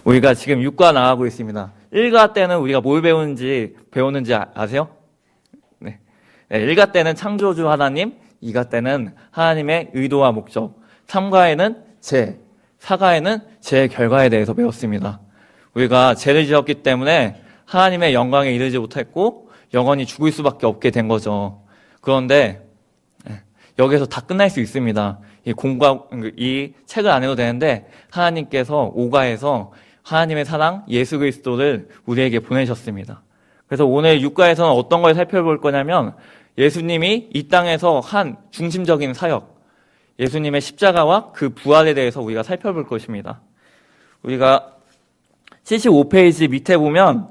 우리가 지금 6과 나가고 있습니다. 1과 때는 우리가 뭘 배우는지 아세요? 네. 1과 때는 창조주 하나님, 2과 때는 하나님의 의도와 목적, 3과에는 죄, 4과에는 죄의 결과에 대해서 배웠습니다. 우리가 죄를 지었기 때문에 하나님의 영광에 이르지 못했고 영원히 죽을 수밖에 없게 된 거죠. 그런데 여기서 다 끝날 수 있습니다. 이 책을 안 해도 되는데 하나님께서 5과에서 하나님의 사랑 예수 그리스도를 우리에게 보내셨습니다. 그래서 오늘 6과에서는 어떤 걸 살펴볼 거냐면 예수님이 이 땅에서 한 중심적인 사역, 예수님의 십자가와 그 부활에 대해서 우리가 살펴볼 것입니다. 우리가 75페이지 밑에 보면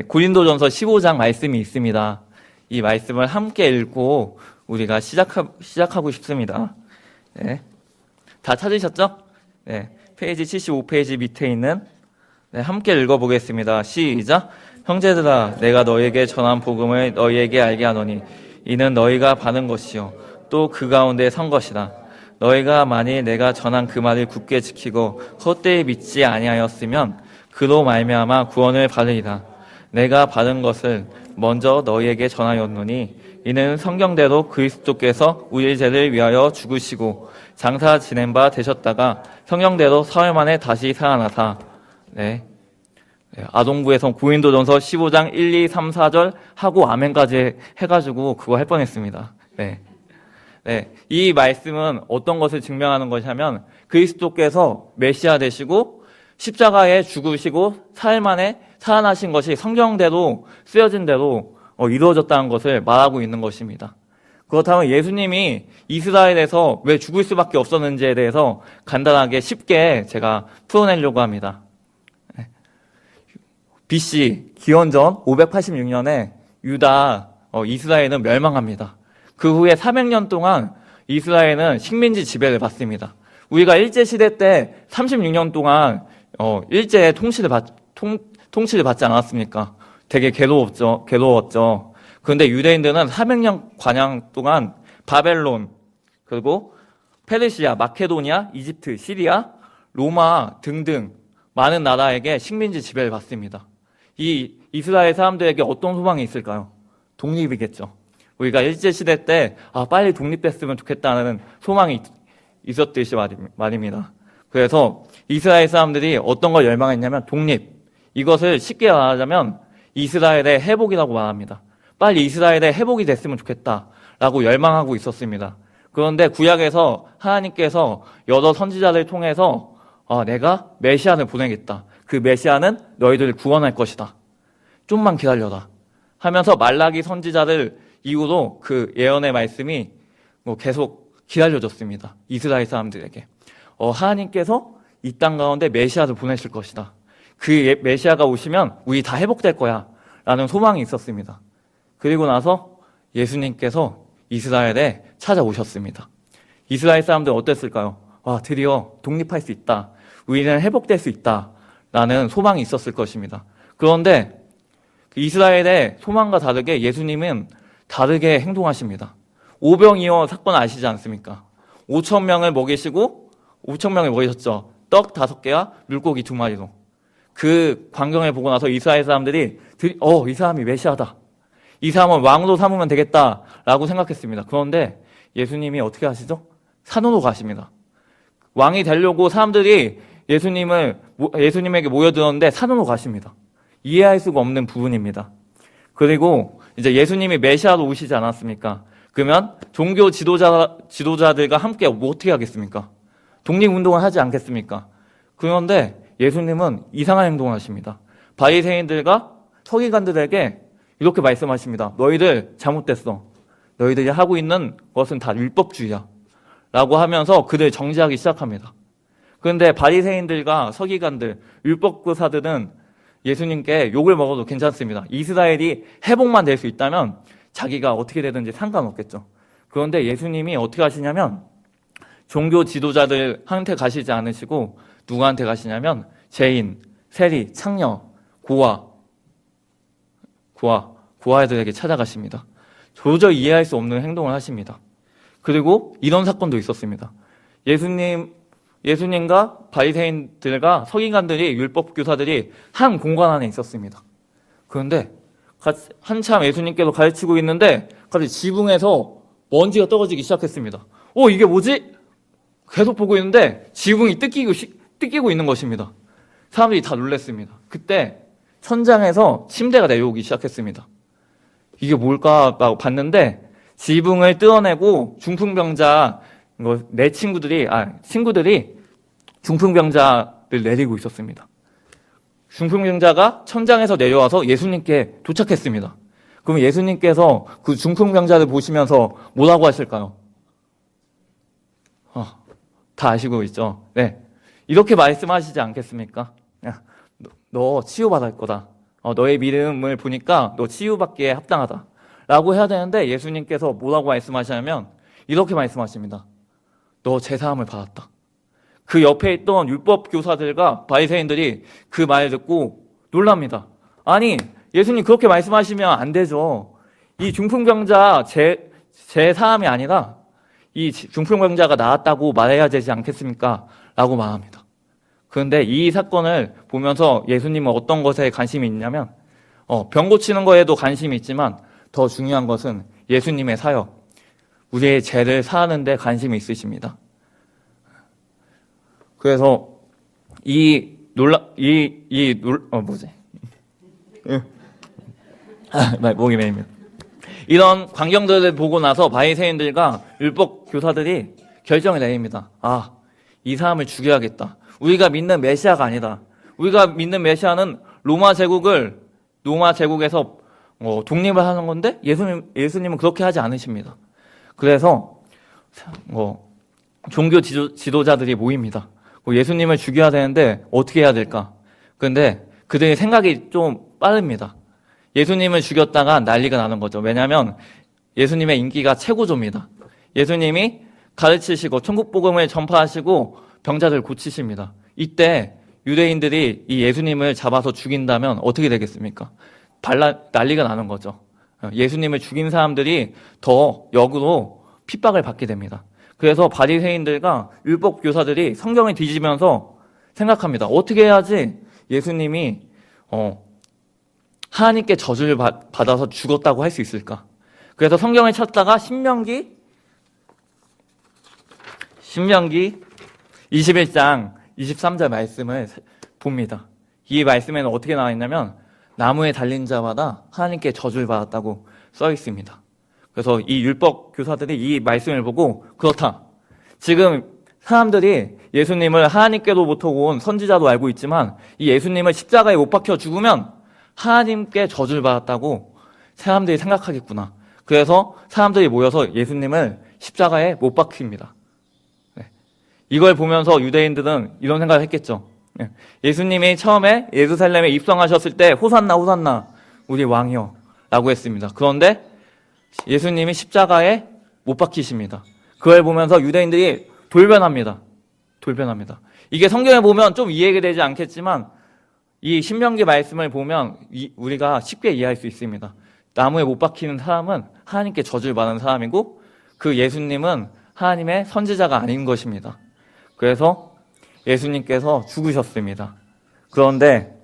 고린도전서 15장 말씀이 있습니다. 이 말씀을 함께 읽고 우리가 시작하고 싶습니다. 네. 다 찾으셨죠? 네. 페이지 75페이지 밑에 있는 함께 읽어보겠습니다. 시작. 형제들아, 내가 너희에게 전한 복음을 너희에게 알게 하노니 이는 너희가 받은 것이요 또 그 가운데 선 것이다. 너희가 만일 내가 전한 그 말을 굳게 지키고 헛되이 믿지 아니하였으면 그로 말미암아 구원을 받으리라. 내가 받은 것을 먼저 너희에게 전하였노니 이는 성경대로 그리스도께서 우리 죄를 위하여 죽으시고 장사 지낸 바 되셨다가 성경대로 사흘 만에 다시 살아나사. 아동부에서 고린도전서 15장 1, 2, 3, 4절 하고 아멘까지 해가지고 그거 할 뻔했습니다. 이 말씀은 어떤 것을 증명하는 것이냐면 그리스도께서 메시아 되시고 십자가에 죽으시고 사흘 만에 살아나신 것이 성경대로 쓰여진 대로 이루어졌다는 것을 말하고 있는 것입니다. 그렇다면 예수님이 이스라엘에서 왜 죽을 수밖에 없었는지에 대해서 간단하게 쉽게 제가 풀어내려고 합니다. BC 기원전 586년에 유다 이스라엘은 멸망합니다. 그 후에 400년 동안 이스라엘은 식민지 지배를 받습니다. 우리가 일제시대 때 36년 동안 일제의 통치를 받지 않았습니까? 되게 괴로웠죠. 그런데 유대인들은 400년 관양 동안 바벨론, 그리고 페르시아, 마케도니아, 이집트, 시리아, 로마 등등 많은 나라에게 식민지 지배를 받습니다. 이 이스라엘 사람들에게 어떤 소망이 있을까요? 독립이겠죠. 우리가 일제시대 때 빨리 독립됐으면 좋겠다는 소망이 있었듯이 말입니다. 그래서 이스라엘 사람들이 어떤 걸 열망했냐면 독립. 이것을 쉽게 말하자면 이스라엘의 회복이라고 말합니다. 빨리 이스라엘의 회복이 됐으면 좋겠다라고 열망하고 있었습니다. 그런데 구약에서 하나님께서 여러 선지자를 통해서 내가 메시아를 보내겠다. 그 메시아는 너희들을 구원할 것이다. 좀만 기다려라. 하면서 말라기 선지자를 이후로 그 예언의 말씀이 계속 기다려졌습니다. 이스라엘 사람들에게. 하나님께서 이 땅 가운데 메시아를 보내실 것이다. 그 메시아가 오시면 우리 다 회복될 거야. 라는 소망이 있었습니다. 그리고 나서 예수님께서 이스라엘에 찾아오셨습니다. 이스라엘 사람들은 어땠을까요? 드디어 독립할 수 있다. 우리는 회복될 수 있다. 라는 소망이 있었을 것입니다. 그런데 이스라엘의 소망과 다르게 예수님은 다르게 행동하십니다. 오병이어 사건 아시지 않습니까? 5,000명을 먹이셨죠. 떡 5개와 물고기 2마리로. 그 광경을 보고 나서 이스라엘 사람들이 이 사람이 메시아다. 이 사람을 왕으로 삼으면 되겠다라고 생각했습니다. 그런데 예수님이 어떻게 하시죠? 산으로 가십니다. 왕이 되려고 사람들이 예수님에게 모여들었는데 산으로 가십니다. 이해할 수가 없는 부분입니다. 그리고 이제 예수님이 메시아로 오시지 않았습니까? 그러면 종교 지도자들과 함께 어떻게 하겠습니까? 독립운동을 하지 않겠습니까? 그런데 예수님은 이상한 행동을 하십니다. 바리새인들과 서기관들에게 이렇게 말씀하십니다. 너희들 잘못됐어. 너희들이 하고 있는 것은 다 율법주의야. 라고 하면서 그들 정죄하기 시작합니다. 그런데 바리새인들과 서기관들, 율법교사들은 예수님께 욕을 먹어도 괜찮습니다. 이스라엘이 회복만 될 수 있다면 자기가 어떻게 되든지 상관없겠죠. 그런데 예수님이 어떻게 하시냐면 종교 지도자들한테 가시지 않으시고 누구한테 가시냐면 죄인, 세리, 창녀, 고아들에게 찾아가십니다. 도저히 이해할 수 없는 행동을 하십니다. 그리고 이런 사건도 있었습니다. 예수님 예수님과 바리새인들과 서기관들이 율법 교사들이 한 공간 안에 있었습니다. 그런데 한참 예수님께서 가르치고 있는데 갑자기 지붕에서 먼지가 떨어지기 시작했습니다. 이게 뭐지? 계속 보고 있는데 지붕이 뜯기고 있는 것입니다. 사람들이 다 놀랐습니다. 그때 천장에서 침대가 내려오기 시작했습니다. 이게 뭘까 라고 봤는데 지붕을 뜯어내고 중풍병자 내 친구들이 중풍병자를 내리고 있었습니다. 중풍병자가 천장에서 내려와서 예수님께 도착했습니다. 그럼 예수님께서 그 중풍병자를 보시면서 뭐라고 하실까요? 다 아시고 있죠? 네. 이렇게 말씀하시지 않겠습니까? 야, 너 치유받을 거다. 너의 믿음을 보니까 너 치유받기에 합당하다. 라고 해야 되는데 예수님께서 뭐라고 말씀하시냐면 이렇게 말씀하십니다. 너 제사함을 받았다. 그 옆에 있던 율법 교사들과 바리새인들이 그 말을 듣고 놀랍니다. 아니, 예수님 그렇게 말씀하시면 안 되죠. 이 중풍병자 제사함이 아니라 이 중풍병자가 나았다고 말해야 되지 않겠습니까? 라고 말합니다. 그런데 이 사건을 보면서 예수님은 어떤 것에 관심이 있냐면 병 고치는 거에도 관심이 있지만 더 중요한 것은 예수님의 사역, 우리의 죄를 사하는 데 관심이 있으십니다. 그래서 목이 메입니다. 이런 광경들을 보고 나서 바리새인들과 율법 교사들이 결정을 내립니다. 이 사람을 죽여야겠다. 우리가 믿는 메시아가 아니다. 우리가 믿는 메시아는 로마 제국에서 독립을 하는 건데 예수님은 그렇게 하지 않으십니다. 그래서 종교 지도자들이 모입니다. 예수님을 죽여야 되는데 어떻게 해야 될까? 그런데 그들의 생각이 좀 빠릅니다. 예수님을 죽였다가 난리가 나는 거죠. 왜냐하면 예수님의 인기가 최고조입니다. 예수님이 가르치시고 천국 복음을 전파하시고 병자들 고치십니다. 이때 유대인들이 이 예수님을 잡아서 죽인다면 어떻게 되겠습니까? 난리가 나는 거죠. 예수님을 죽인 사람들이 더 역으로 핍박을 받게 됩니다. 그래서 바리새인들과 율법 교사들이 성경을 뒤지면서 생각합니다. 어떻게 해야지 예수님이 하나님께 저주를 받아서 죽었다고 할 수 있을까? 그래서 성경을 찾다가 신명기 21장 23절 말씀을 봅니다. 이 말씀에는 어떻게 나와 있냐면 나무에 달린 자마다 하나님께 저주를 받았다고 써 있습니다. 그래서 이 율법 교사들이 이 말씀을 보고 그렇다. 지금 사람들이 예수님을 하나님께로부터 온 선지자로 알고 있지만 이 예수님을 십자가에 못 박혀 죽으면 하나님께 저주를 받았다고 사람들이 생각하겠구나. 그래서 사람들이 모여서 예수님을 십자가에 못 박힙니다. 이걸 보면서 유대인들은 이런 생각을 했겠죠. 예수님이 처음에 예루살렘에 입성하셨을 때 호산나 호산나 우리 왕이여 라고 했습니다. 그런데 예수님이 십자가에 못 박히십니다. 그걸 보면서 유대인들이 돌변합니다. 이게 성경에 보면 좀 이해가 되지 않겠지만 이 신명기 말씀을 보면 우리가 쉽게 이해할 수 있습니다. 나무에 못 박히는 사람은 하나님께 저주를 받는 사람이고 그 예수님은 하나님의 선지자가 아닌 것입니다. 그래서 예수님께서 죽으셨습니다. 그런데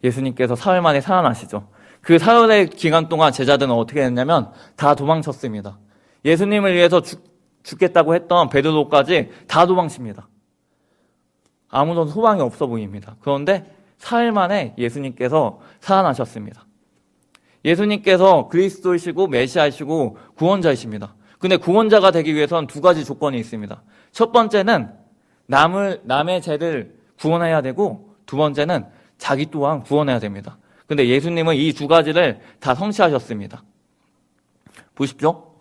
예수님께서 사흘 만에 살아나시죠. 그 사흘의 기간 동안 제자들은 어떻게 했냐면 다 도망쳤습니다. 예수님을 위해서 죽겠다고 했던 베드로까지 다 도망칩니다. 아무런 소망이 없어 보입니다. 그런데 사흘 만에 예수님께서 살아나셨습니다. 예수님께서 그리스도이시고 메시아이시고 구원자이십니다. 근데 구원자가 되기 위해서는 두 가지 조건이 있습니다. 첫 번째는 남의 죄를 구원해야 되고 두 번째는 자기 또한 구원해야 됩니다. 근데 예수님은 이 두 가지를 다 성취하셨습니다. 보십시오.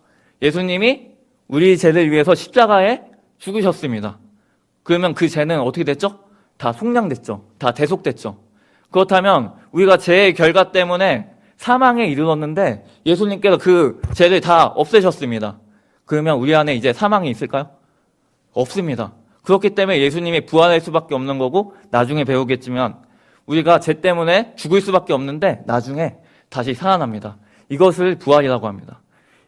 예수님이 우리 죄를 위해서 십자가에 죽으셨습니다. 그러면 그 죄는 어떻게 됐죠? 다 속량됐죠. 다 대속됐죠. 그렇다면 우리가 죄의 결과 때문에 사망에 이르렀는데 예수님께서 그 죄를 다 없애셨습니다. 그러면 우리 안에 이제 사망이 있을까요? 없습니다. 그렇기 때문에 예수님이 부활할 수밖에 없는 거고 나중에 배우겠지만 우리가 죄 때문에 죽을 수밖에 없는데 나중에 다시 살아납니다. 이것을 부활이라고 합니다.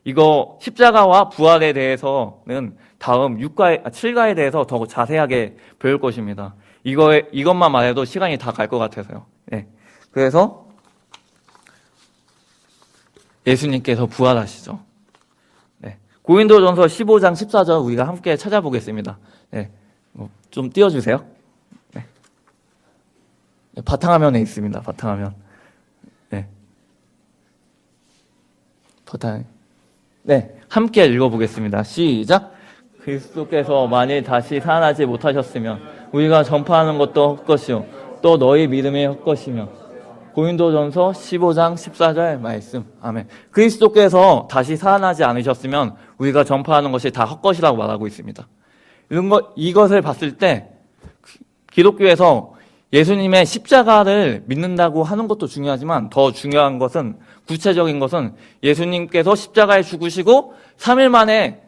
이거 십자가와 부활에 대해서는 다음 7가에 대해서 더 자세하게 배울 것입니다. 이것만 말해도 시간이 다 갈 것 같아서요. 네. 그래서 예수님께서 부활하시죠. 네. 고린도전서 15장 14절 우리가 함께 찾아보겠습니다. 네. 좀 띄워주세요. 네. 네, 바탕화면에 있습니다. 바탕화면. 네. 네, 함께 읽어보겠습니다. 시작. 그리스도께서 만일 다시 살아나지 못하셨으면 우리가 전파하는 것도 헛것이요 또 너희 믿음이 헛것이며. 고린도전서 15장 14절 말씀. 아멘. 그리스도께서 다시 살아나지 않으셨으면 우리가 전파하는 것이 다 헛것이라고 말하고 있습니다. 이것을 봤을 때 기독교에서 예수님의 십자가를 믿는다고 하는 것도 중요하지만 더 중요한 것은, 구체적인 것은 예수님께서 십자가에 죽으시고 3일 만에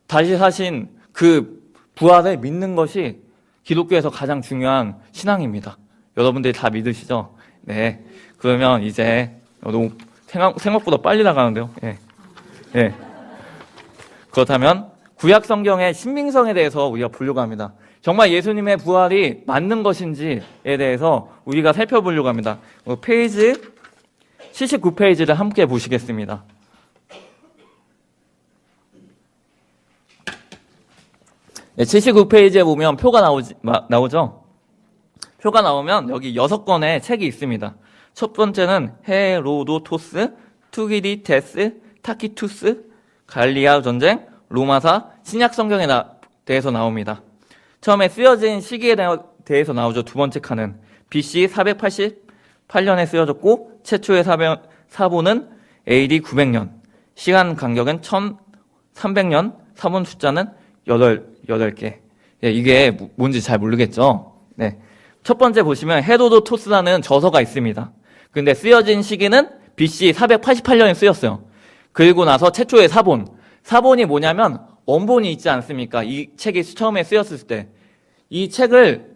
다시 사신 그 부활을 믿는 것이 기독교에서 가장 중요한 신앙입니다. 여러분들이 다 믿으시죠? 네. 그러면 이제 너무 생각보다 빨리 나가는데요. 예. 예. 그렇다면 구약 성경의 신빙성에 대해서 우리가 보려고 합니다. 정말 예수님의 부활이 맞는 것인지에 대해서 우리가 살펴보려고 합니다. 페이지 79페이지를 함께 보시겠습니다. 네, 79페이지에 보면 표가 나오죠? 표가 나오면 여기 6권의 책이 있습니다. 첫 번째는 헤로도토스, 투기디테스, 타키투스, 갈리아 전쟁, 로마사, 신약 성경에 대해서 나옵니다. 처음에 쓰여진 시기에 대해서 나오죠. 두 번째 칸은 BC 488년에 쓰여졌고 최초의 사본은 AD 900년, 시간 간격은 1300년, 사본 숫자는 8개. 예, 이게 뭔지 잘 모르겠죠. 네. 첫 번째 보시면 헤로도토스라는 저서가 있습니다. 근데 쓰여진 시기는 BC 488년에 쓰였어요. 그리고 나서 최초의 사본이 뭐냐면 원본이 있지 않습니까? 이 책이 처음에 쓰였을 때 이 책을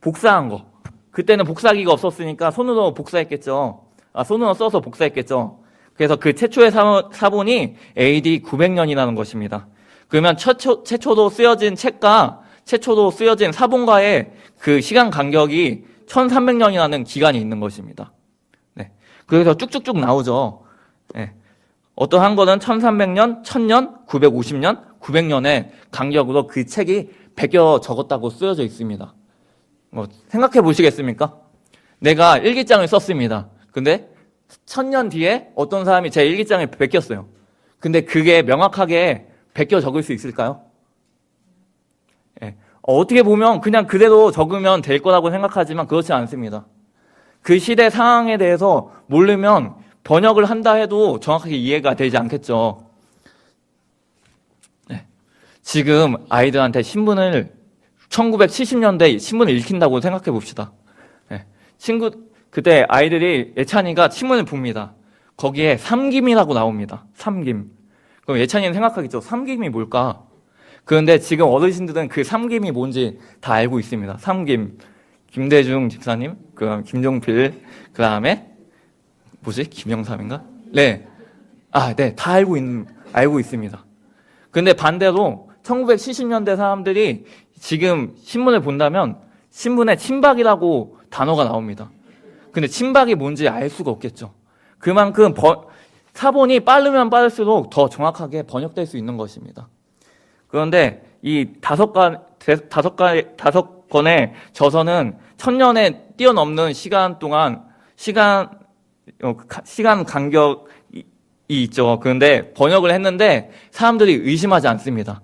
복사한 거. 그때는 복사기가 없었으니까 손으로 복사했겠죠. 손으로 써서 복사했겠죠. 그래서 그 최초의 사본이 AD 900년이라는 것입니다. 그러면 최초로 쓰여진 책과 최초로 쓰여진 사본과의 그 시간 간격이 1300년이라는 기간이 있는 것입니다. 네. 그래서 쭉쭉쭉 나오죠. 네. 어떠한 거는 1300년, 1000년, 950년, 900년의 간격으로 그 책이 베껴 적었다고 쓰여져 있습니다. 생각해 보시겠습니까? 내가 일기장을 썼습니다. 근데 1000년 뒤에 어떤 사람이 제 일기장을 베꼈어요. 근데 그게 명확하게 베껴 적을 수 있을까요? 예. 어떻게 보면 그냥 그대로 적으면 될 거라고 생각하지만 그렇지 않습니다. 그 시대 상황에 대해서 모르면 번역을 한다 해도 정확하게 이해가 되지 않겠죠. 네. 지금 아이들한테 1970년대 신문을 읽힌다고 생각해 봅시다. 네. 그때 아이들이 예찬이가 신문을 봅니다. 거기에 삼김이라고 나옵니다. 삼김. 그럼 예찬이는 생각하겠죠. 삼김이 뭘까? 그런데 지금 어르신들은 그 삼김이 뭔지 다 알고 있습니다. 삼김. 김대중 집사님, 그다음 김종필, 그다음에 김영삼인가? 네. 네. 다 알고 있습니다. 근데 반대로 1970년대 사람들이 지금 신문을 본다면 신문에 친박이라고 단어가 나옵니다. 근데 친박이 뭔지 알 수가 없겠죠. 그만큼 사본이 빠르면 빠를수록 더 정확하게 번역될 수 있는 것입니다. 그런데 이 5건의 저서는 1000년에 뛰어넘는 시간 동안 시간 간격이 있죠. 그런데 번역을 했는데 사람들이 의심하지 않습니다.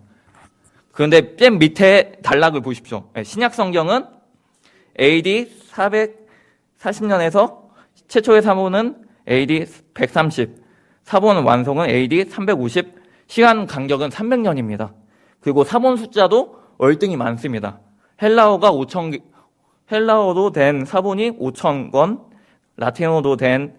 그런데 맨 밑에 단락을 보십시오. 신약 성경은 AD 440년에서 최초의 사본은 AD 130, 사본 완성은 AD 350, 시간 간격은 300년입니다. 그리고 사본 숫자도 월등히 많습니다. 헬라어로 된 사본이 5000권, 라틴어로 된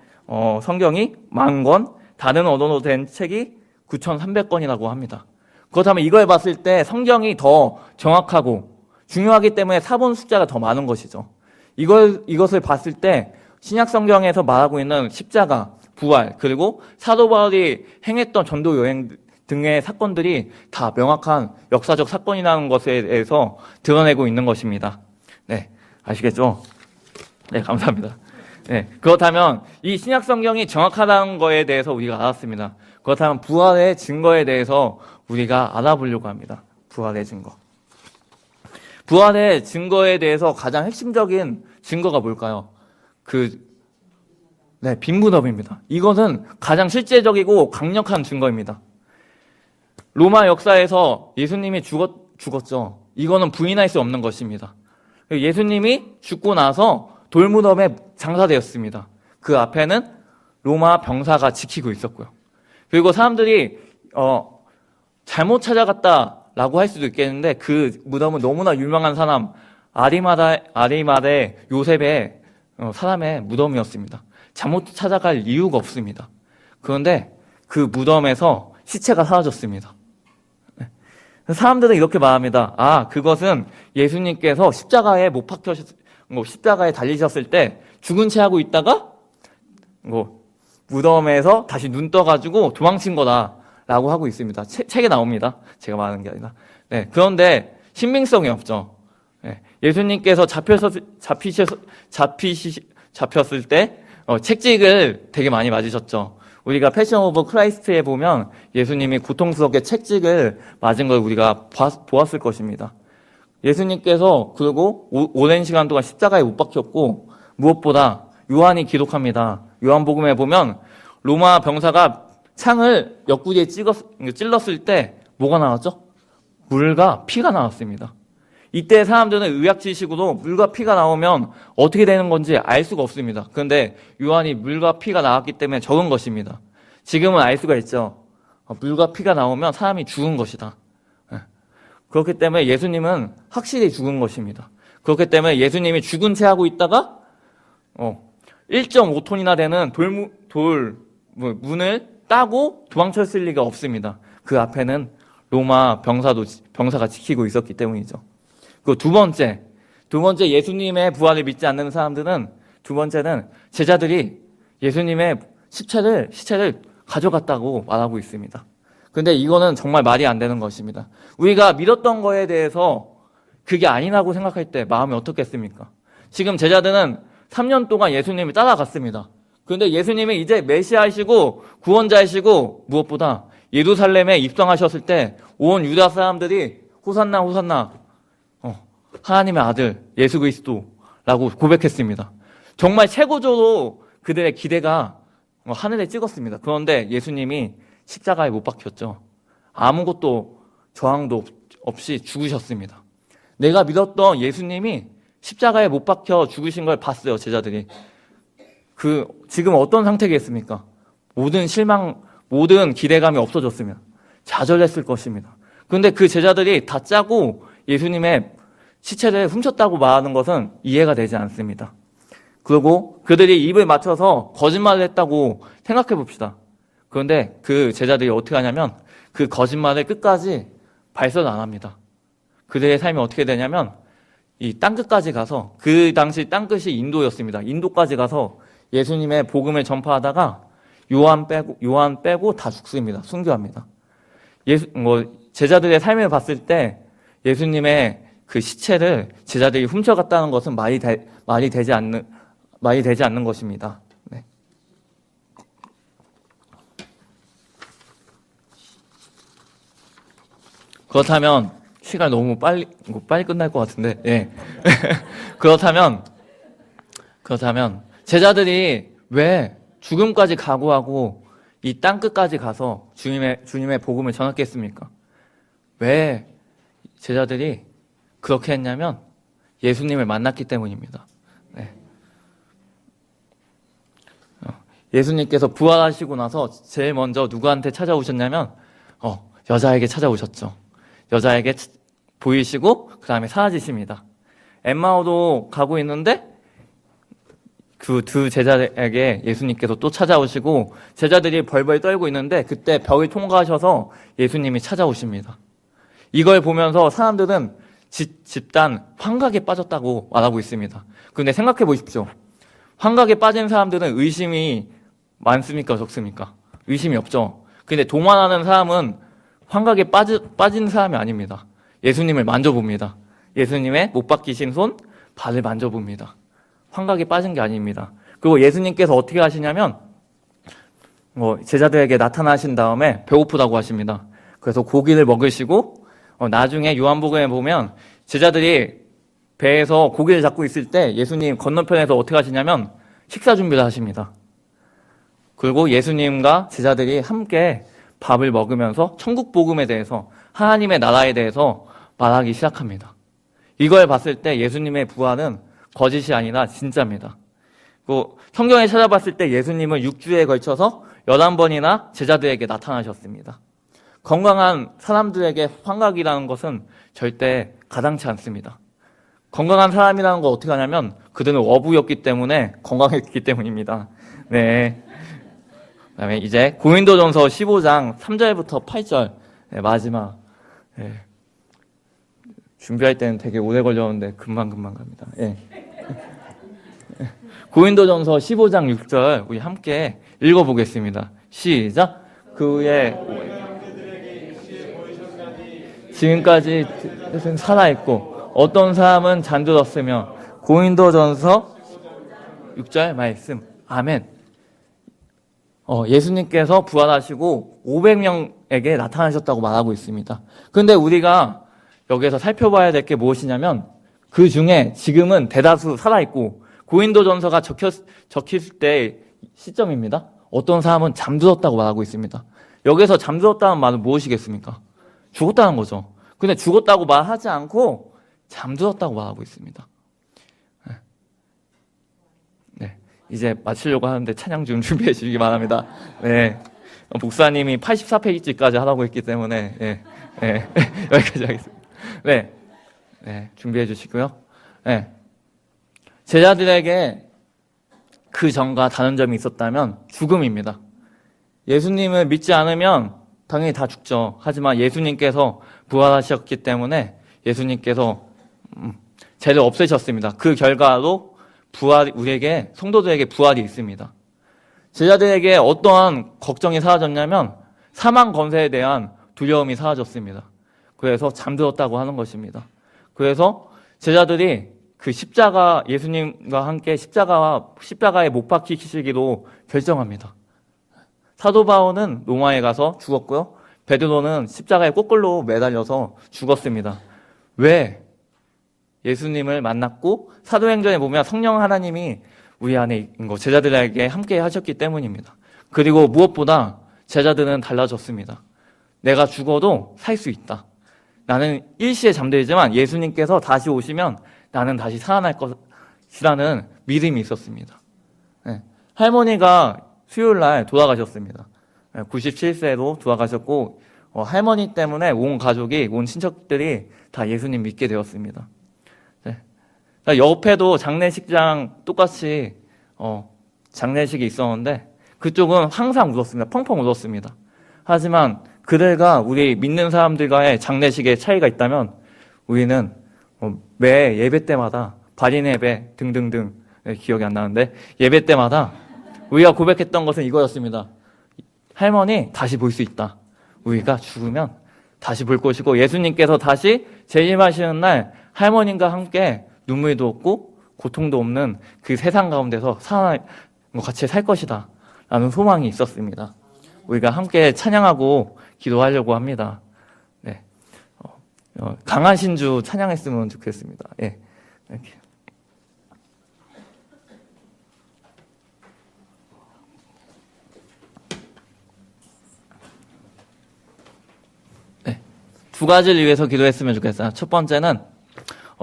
성경이 10,000권, 다른 언어로 된 책이 9,300권이라고 합니다. 그렇다면 이걸 봤을 때 성경이 더 정확하고 중요하기 때문에 사본 숫자가 더 많은 것이죠. 이것을 봤을 때 신약 성경에서 말하고 있는 십자가, 부활, 그리고 사도 바울이 행했던 전도 여행 등의 사건들이 다 명확한 역사적 사건이라는 것에 대해서 드러내고 있는 것입니다. 네, 아시겠죠? 네, 감사합니다. 네, 그렇다면 이 신약 성경이 정확하다는 거에 대해서 우리가 알았습니다. 그렇다면 부활의 증거에 대해서 우리가 알아보려고 합니다. 부활의 증거. 부활의 증거에 대해서 가장 핵심적인 증거가 뭘까요? 빈무덤입니다. 이것은 가장 실제적이고 강력한 증거입니다. 로마 역사에서 예수님이 죽었죠. 이거는 부인할 수 없는 것입니다. 예수님이 죽고 나서 돌무덤에 장사되었습니다. 그 앞에는 로마 병사가 지키고 있었고요. 그리고 사람들이 잘못 찾아갔다라고 할 수도 있겠는데 그 무덤은 너무나 유명한 사람 아리마대 요셉의 사람의 무덤이었습니다. 잘못 찾아갈 이유가 없습니다. 그런데 그 무덤에서 시체가 사라졌습니다. 사람들은 이렇게 말합니다. 그것은 예수님께서 십자가에 달리셨을 때 죽은 채 하고 있다가 무덤에서 다시 눈 떠가지고 도망친 거다라고 하고 있습니다. 책에 나옵니다. 제가 말하는 게 아니라. 네, 그런데 신빙성이 없죠. 네, 예수님께서 잡혔을 때 책찍을 되게 많이 맞으셨죠. 우리가 패션 오브 크라이스트에 보면 예수님이 고통스럽게 책찍을 맞은 걸 우리가 보았을 것입니다. 예수님께서 그리고 오랜 시간 동안 십자가에 못 박혔고 무엇보다 요한이 기록합니다. 요한복음에 보면 로마 병사가 창을 옆구리에 찔렀을 때 뭐가 나왔죠? 물과 피가 나왔습니다. 이때 사람들은 의학 지식으로 물과 피가 나오면 어떻게 되는 건지 알 수가 없습니다. 그런데 요한이 물과 피가 나왔기 때문에 적은 것입니다. 지금은 알 수가 있죠. 물과 피가 나오면 사람이 죽은 것이다. 그렇기 때문에 예수님은 확실히 죽은 것입니다. 그렇기 때문에 예수님이 죽은 채 하고 있다가 1.5톤이나 되는 문을 따고 도망쳤을 리가 없습니다. 그 앞에는 로마 병사가 지키고 있었기 때문이죠. 그 두 번째 예수님의 부활을 믿지 않는 사람들은 두 번째는 제자들이 예수님의 시체를 가져갔다고 말하고 있습니다. 근데 이거는 정말 말이 안 되는 것입니다. 우리가 믿었던 거에 대해서 그게 아니라고 생각할 때 마음이 어떻겠습니까? 지금 제자들은 3년 동안 예수님을 따라갔습니다. 그런데 예수님이 이제 메시아이시고 구원자이시고 무엇보다 예루살렘에 입성하셨을 때 온 유다 사람들이 호산나 호산나 하나님의 아들 예수 그리스도라고 고백했습니다. 정말 최고조로 그들의 기대가 하늘에 찍었습니다. 그런데 예수님이 십자가에 못 박혔죠. 아무것도 저항도 없이 죽으셨습니다. 내가 믿었던 예수님이 십자가에 못 박혀 죽으신 걸 봤어요, 제자들이. 지금 어떤 상태겠습니까? 모든 기대감이 없어졌으면 좌절했을 것입니다. 그런데 그 제자들이 다 짜고 예수님의 시체를 훔쳤다고 말하는 것은 이해가 되지 않습니다. 그리고 그들이 입을 맞춰서 거짓말을 했다고 생각해 봅시다. 그런데 그 제자들이 어떻게 하냐면 그 거짓말을 끝까지 발설 안 합니다. 그들의 삶이 어떻게 되냐면 이 땅끝까지 가서, 그 당시 땅끝이 인도였습니다. 인도까지 가서 예수님의 복음을 전파하다가 요한 빼고 다 죽습니다. 순교합니다. 제자들의 삶을 봤을 때 예수님의 그 시체를 제자들이 훔쳐갔다는 것은 말이 되지 않는 것입니다. 네. 그렇다면 시간 너무 빨리 끝날 것 같은데, 예. 그렇다면 제자들이 왜 죽음까지 각오하고 이 땅끝까지 가서 주님의 복음을 전했겠습니까? 왜 제자들이 그렇게 했냐면 예수님을 만났기 때문입니다. 네. 예수님께서 부활하시고 나서 제일 먼저 누구한테 찾아오셨냐면 여자에게 찾아오셨죠. 여자에게 보이시고 그 다음에 사라지십니다. 엠마오도 가고 있는데 그 두 제자에게 예수님께서 또 찾아오시고 제자들이 벌벌 떨고 있는데 그때 벽을 통과하셔서 예수님이 찾아오십니다. 이걸 보면서 사람들은 집단 환각에 빠졌다고 말하고 있습니다. 그런데 생각해 보십시오. 환각에 빠진 사람들은 의심이 많습니까? 적습니까? 의심이 없죠. 근데 도만하는 사람은 환각에 빠진 사람이 아닙니다. 예수님을 만져봅니다. 예수님의 못 박히신 손, 발을 만져봅니다. 환각에 빠진 게 아닙니다. 그리고 예수님께서 어떻게 하시냐면 제자들에게 나타나신 다음에 배고프다고 하십니다. 그래서 고기를 먹으시고 나중에 요한복음에 보면 제자들이 배에서 고기를 잡고 있을 때 예수님 건너편에서 어떻게 하시냐면 식사 준비를 하십니다. 그리고 예수님과 제자들이 함께 밥을 먹으면서 천국 복음에 대해서 하나님의 나라에 대해서 말하기 시작합니다. 이걸 봤을 때 예수님의 부활은 거짓이 아니라 진짜입니다. 그 성경에 찾아봤을 때 예수님은 6주에 걸쳐서 11번이나 제자들에게 나타나셨습니다. 건강한 사람들에게 환각이라는 것은 절대 가당치 않습니다. 건강한 사람이라는 걸 어떻게 하냐면 그들은 어부였기 때문에 건강했기 때문입니다. 네. 그다음에 이제 고린도전서 15장 3절부터 8절 마지막. 네. 준비할 때는 되게 오래 걸렸는데 금방 갑니다. 네. 고린도전서 15장 6절 우리 함께 읽어보겠습니다. 시작. 그 후에 지금까지 뜻은 살아있고 어떤 사람은 잠들었으며 고린도전서 6절 말씀. 아멘. 예수님께서 부활하시고 500명에게 나타나셨다고 말하고 있습니다. 그런데 우리가 여기서 살펴봐야 될 게 무엇이냐면 그 중에 지금은 대다수 살아있고 고린도전서가 적혔을 때 시점입니다. 어떤 사람은 잠들었다고 말하고 있습니다. 여기서 잠들었다는 말은 무엇이겠습니까? 죽었다는 거죠. 근데 죽었다고 말하지 않고 잠들었다고 말하고 있습니다. 네, 이제 마치려고 하는데 찬양 좀 준비해 주시기 바랍니다. 네, 목사님이 84페이지까지 하라고 했기 때문에 네, 여기까지 하겠습니다. 네, 준비해 주시고요. 네, 제자들에게 그 전과 다른 점이 있었다면 죽음입니다. 예수님을 믿지 않으면 당연히 다 죽죠. 하지만 예수님께서 부활하셨기 때문에 예수님께서 죄를 없애셨습니다. 그 결과로 우리에게 성도들에게 부활이 있습니다. 제자들에게 어떠한 걱정이 사라졌냐면 사망 권세에 대한 두려움이 사라졌습니다. 그래서 잠들었다고 하는 것입니다. 그래서 제자들이 그 예수님과 함께 십자가에 못 박히시기로 결정합니다. 사도 바울은 로마에 가서 죽었고요. 베드로는 십자가에 거꾸로 매달려서 죽었습니다. 왜? 예수님을 만났고 사도행전에 보면 성령 하나님이 우리 안에 있는 거 제자들에게 함께 하셨기 때문입니다. 그리고 무엇보다 제자들은 달라졌습니다. 내가 죽어도 살 수 있다. 나는 일시에 잠들지만 예수님께서 다시 오시면 나는 다시 살아날 것이라는 믿음이 있었습니다. 네. 할머니가 수요일 날 돌아가셨습니다. 97세로 돌아가셨고 할머니 때문에 온 가족이, 온 친척들이 다 예수님 믿게 되었습니다. 네. 옆에도 장례식장 똑같이 장례식이 있었는데 그쪽은 항상 울었습니다. 펑펑 울었습니다. 하지만 그들과 우리 믿는 사람들과의 장례식의 차이가 있다면 우리는 매 예배 때마다 발인 예배 등등등 기억이 안 나는데 예배 때마다 우리가 고백했던 것은 이거였습니다. 할머니 다시 볼 수 있다. 우리가 죽으면 다시 볼 것이고 예수님께서 다시 재림하시는 날 할머님과 함께 눈물도 없고 고통도 없는 그 세상 가운데서 같이 살 것이다 라는 소망이 있었습니다. 우리가 함께 찬양하고 기도하려고 합니다. 네, 강하신 주 찬양했으면 좋겠습니다. 예, 이렇게. 두 가지를 위해서 기도했으면 좋겠어요. 첫 번째는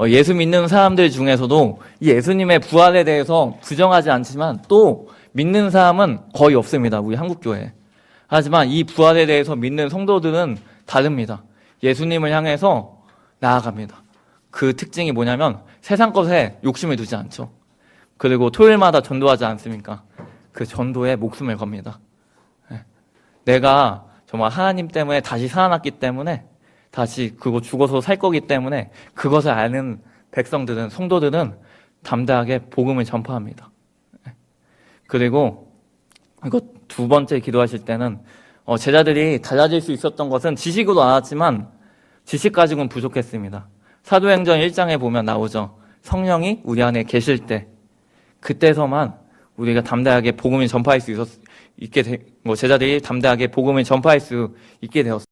예수 믿는 사람들 중에서도 이 예수님의 부활에 대해서 부정하지 않지만 또 믿는 사람은 거의 없습니다. 우리 한국교회에. 하지만 이 부활에 대해서 믿는 성도들은 다릅니다. 예수님을 향해서 나아갑니다. 그 특징이 뭐냐면 세상 것에 욕심을 두지 않죠. 그리고 토요일마다 전도하지 않습니까? 그 전도에 목숨을 겁니다. 내가 정말 하나님 때문에 다시 살아났기 때문에 다시 그거 죽어서 살 거기 때문에 그것을 아는 백성들은, 성도들은 담대하게 복음을 전파합니다. 그리고 이거 두 번째 기도하실 때는 제자들이 달라질 수 있었던 것은 지식으로 알았지만 지식 가지고는 부족했습니다. 사도행전 1장에 보면 나오죠. 성령이 우리 안에 계실 때 그때서만 우리가 담대하게 복음을 전파할 수 있게 제자들이 담대하게 복음을 전파할 수 있게 되었습니다.